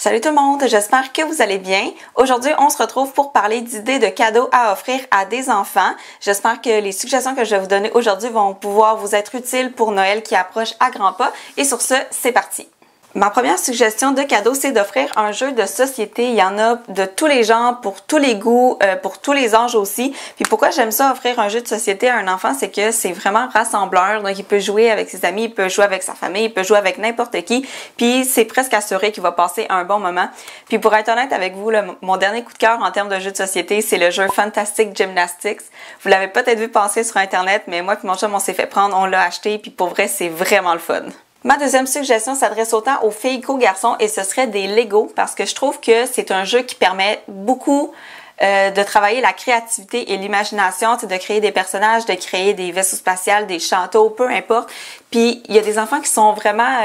Salut tout le monde, j'espère que vous allez bien. Aujourd'hui, on se retrouve pour parler d'idées de cadeaux à offrir à des enfants. J'espère que les suggestions que je vais vous donner aujourd'hui vont pouvoir vous être utiles pour Noël qui approche à grands pas. Et sur ce, c'est parti! Ma première suggestion de cadeau, c'est d'offrir un jeu de société. Il y en a de tous les genres, pour tous les goûts, pour tous les âges aussi. Puis pourquoi j'aime ça offrir un jeu de société à un enfant, c'est que c'est vraiment rassembleur. Donc il peut jouer avec ses amis, il peut jouer avec sa famille, il peut jouer avec n'importe qui. Puis c'est presque assuré qu'il va passer un bon moment. Puis pour être honnête avec vous, là, mon dernier coup de cœur en termes de jeu de société, c'est le jeu Fantastic Gymnastics. Vous l'avez peut-être vu passer sur Internet, mais moi et mon chum, on s'est fait prendre, on l'a acheté. Puis pour vrai, c'est vraiment le fun. Ma deuxième suggestion s'adresse autant aux filles qu'aux garçons et ce serait des Lego parce que je trouve que c'est un jeu qui permet beaucoup de travailler la créativité et l'imagination, de créer des personnages, de créer des vaisseaux spatials, des châteaux, peu importe. Puis il y a des enfants qui sont vraiment,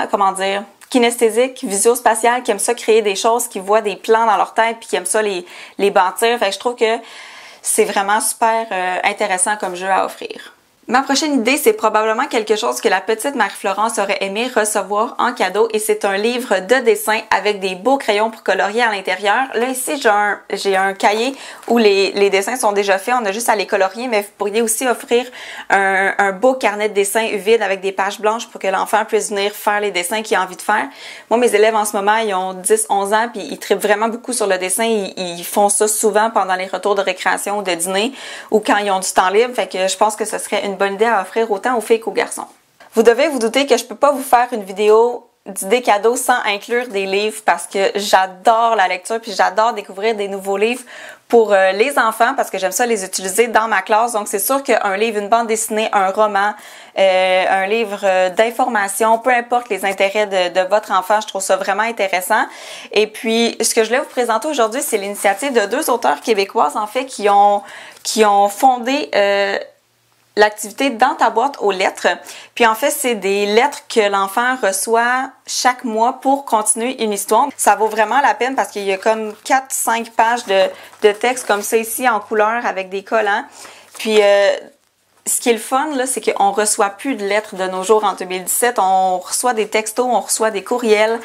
comment dire, kinesthésiques, visuospatiales, qui aiment ça créer des choses, qui voient des plans dans leur tête puis qui aiment ça les bâtir. Fait que je trouve que c'est vraiment super intéressant comme jeu à offrir. Ma prochaine idée, c'est probablement quelque chose que la petite Marie-Florence aurait aimé recevoir en cadeau et c'est un livre de dessin avec des beaux crayons pour colorier à l'intérieur. Là, ici, j'ai un cahier où les dessins sont déjà faits, on a juste à les colorier, mais vous pourriez aussi offrir un beau carnet de dessin vide avec des pages blanches pour que l'enfant puisse venir faire les dessins qu'il a envie de faire. Moi, mes élèves en ce moment, ils ont 10-11 ans puis ils trippent vraiment beaucoup sur le dessin. Ils font ça souvent pendant les retours de récréation ou de dîner ou quand ils ont du temps libre. Fait que je pense que ce serait une bonne idée à offrir autant aux filles qu'aux garçons. Vous devez vous douter que je peux pas vous faire une vidéo d'idées cadeaux sans inclure des livres parce que j'adore la lecture puis j'adore découvrir des nouveaux livres pour les enfants parce que j'aime ça les utiliser dans ma classe. Donc c'est sûr qu'un livre, une bande dessinée, un roman, un livre d'information, peu importe les intérêts de votre enfant, je trouve ça vraiment intéressant. Et puis ce que je voulais vous présenter aujourd'hui, c'est l'initiative de deux auteurs québécoises en fait qui ont fondé l'activité dans ta boîte aux lettres. Puis en fait, c'est des lettres que l'enfant reçoit chaque mois pour continuer une histoire. Ça vaut vraiment la peine parce qu'il y a comme 4-5 pages de texte comme ça ici en couleur avec des collants. Puis ce qui est le fun, là, c'est qu'on reçoit plus de lettres de nos jours en 2017. On reçoit des textos, on reçoit des courriels.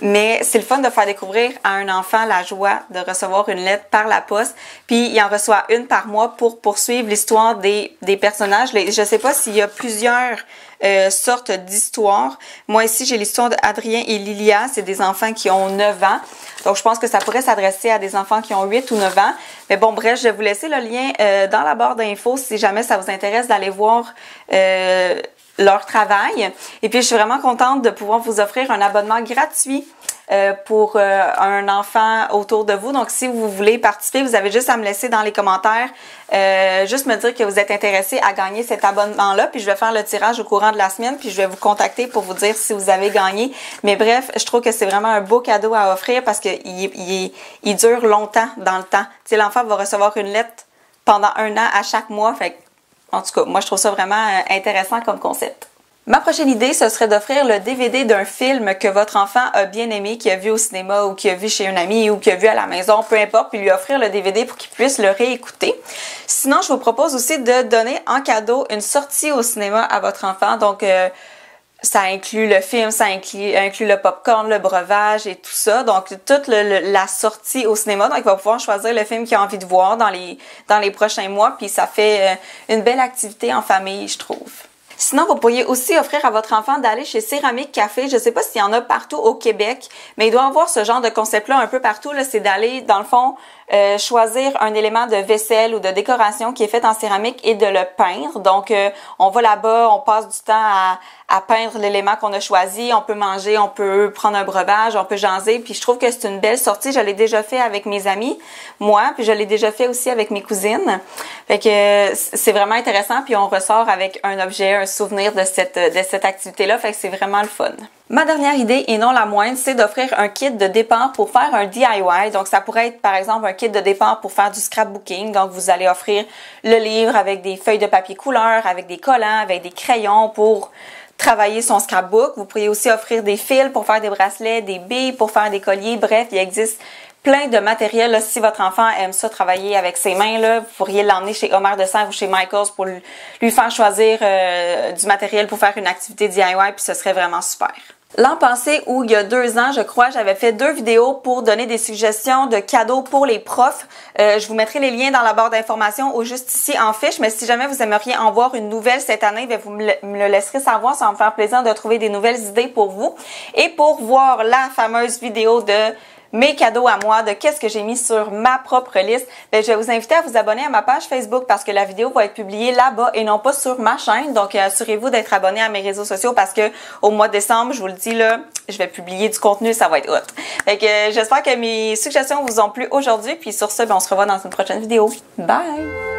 Mais c'est le fun de faire découvrir à un enfant la joie de recevoir une lettre par la poste. Puis il en reçoit une par mois pour poursuivre l'histoire des personnages. Je sais pas s'il y a plusieurs sortes d'histoires. Moi ici, j'ai l'histoire d'Adrien et Lilia. C'est des enfants qui ont 9 ans. Donc je pense que ça pourrait s'adresser à des enfants qui ont 8 ou 9 ans. Mais bon, bref, je vais vous laisser le lien dans la barre d'infos si jamais ça vous intéresse d'aller voir leur travail. Et puis, je suis vraiment contente de pouvoir vous offrir un abonnement gratuit pour un enfant autour de vous. Donc, si vous voulez participer, vous avez juste à me laisser dans les commentaires, juste me dire que vous êtes intéressé à gagner cet abonnement-là. Puis, je vais faire le tirage au courant de la semaine. Puis, je vais vous contacter pour vous dire si vous avez gagné. Mais bref, je trouve que c'est vraiment un beau cadeau à offrir parce qu'il dure longtemps dans le temps. Tu sais, l'enfant va recevoir une lettre pendant 1 an à chaque mois. Fait en tout cas, moi, je trouve ça vraiment intéressant comme concept. Ma prochaine idée, ce serait d'offrir le DVD d'un film que votre enfant a bien aimé, qu'il a vu au cinéma ou qu'il a vu chez un ami ou qu'il a vu à la maison, peu importe, puis lui offrir le DVD pour qu'il puisse le réécouter. Sinon, je vous propose aussi de donner en cadeau une sortie au cinéma à votre enfant. Donc, ça inclut le film, ça inclut le popcorn, le breuvage et tout ça. Donc, toute la sortie au cinéma. Donc, il va pouvoir choisir le film qu'il a envie de voir dans les prochains mois. Puis, ça fait une belle activité en famille, je trouve. Sinon, vous pourriez aussi offrir à votre enfant d'aller chez Céramique Café. Je ne sais pas s'il y en a partout au Québec, mais il doit y avoir ce genre de concept-là un peu partout. Là, c'est d'aller, dans le fond, choisir un élément de vaisselle ou de décoration qui est fait en céramique et de le peindre. Donc, on va là-bas, on passe du temps à peindre l'élément qu'on a choisi. On peut manger, on peut prendre un breuvage, on peut jaser. Puis je trouve que c'est une belle sortie. Je l'ai déjà fait avec mes amis, moi, puis je l'ai déjà fait aussi avec mes cousines. Fait que c'est vraiment intéressant. Puis on ressort avec un objet, un souvenir de cette activité-là. Fait que c'est vraiment le fun. Ma dernière idée, et non la moindre, c'est d'offrir un kit de départ pour faire un DIY. Donc, ça pourrait être, par exemple, un kit de départ pour faire du scrapbooking. Donc, vous allez offrir le livre avec des feuilles de papier couleur, avec des collants, avec des crayons pour travailler son scrapbook. Vous pourriez aussi offrir des fils pour faire des bracelets, des billes pour faire des colliers. Bref, il existe plein de matériel. Là, si votre enfant aime ça travailler avec ses mains, là, vous pourriez l'emmener chez Homer de Sèvres ou chez Michaels pour lui faire choisir du matériel pour faire une activité DIY, puis ce serait vraiment super. L'an passé ou il y a 2 ans, je crois, j'avais fait 2 vidéos pour donner des suggestions de cadeaux pour les profs. Je vous mettrai les liens dans la barre d'informations ou juste ici en fiche, mais si jamais vous aimeriez en voir une nouvelle cette année, bien, vous me le laisserez savoir, ça va me faire plaisir de trouver des nouvelles idées pour vous. Et pour voir la fameuse vidéo de mes cadeaux à moi, de qu'est-ce que j'ai mis sur ma propre liste, bien, je vais vous inviter à vous abonner à ma page Facebook parce que la vidéo va être publiée là-bas et non pas sur ma chaîne. Donc, assurez-vous d'être abonné à mes réseaux sociaux parce que au mois de décembre, je vous le dis là, je vais publier du contenu, ça va être hot. Fait que j'espère que mes suggestions vous ont plu aujourd'hui. Puis sur ce, bien, on se revoit dans une prochaine vidéo. Bye!